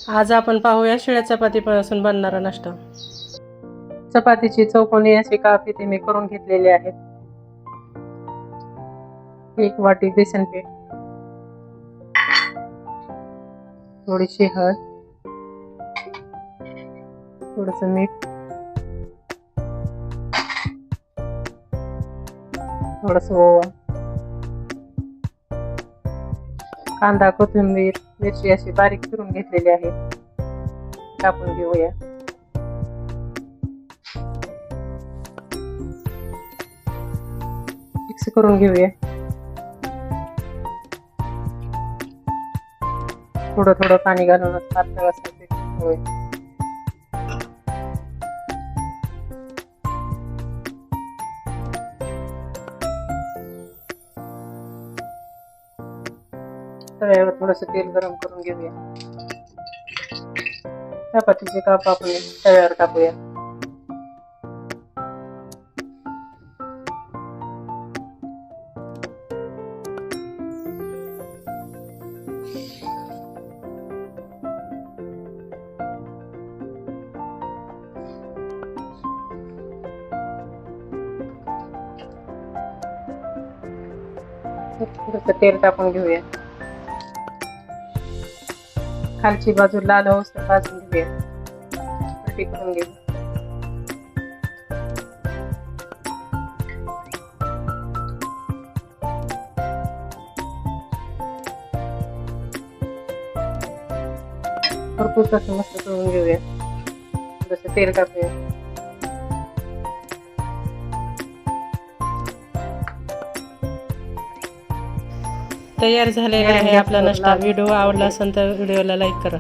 आज आपण पाहूया शिळ्या चपातीपासून बनणारा नाश्ता। चपातीची चौकोनी अशी काप इथे मी करून घेतलेली आहेत। 1 वाटी बेसन पीठ, थोडीशी हळद, थोडंसं मीठ, थोडंसं ओवा, कांदा, कोथिंबीर, मिरची अशी बारीक चिरून घेतलेली आहे, टाकून घेऊया। मिक्स करून घेऊया। थोडं थोडं पाणी घालून पातळ असं पीठ घेऊया। तव्यावर थोडंसं तेल गरम करून घेऊया। चपातीचे काप आपण तव्यावर टाकूया। थोडंसं तेल टाकून घेऊया। खालची बाजू लाल होऊस भाजून घेऊया। पलटी करून घेऊ। भरपूर असं मस्त करून घेऊया। थोडंसं तेल टाकूया। तयार झालेला आहे आपला नाश्ता। व्हिडिओ आवडला असेल तर व्हिडिओला लाईक करा।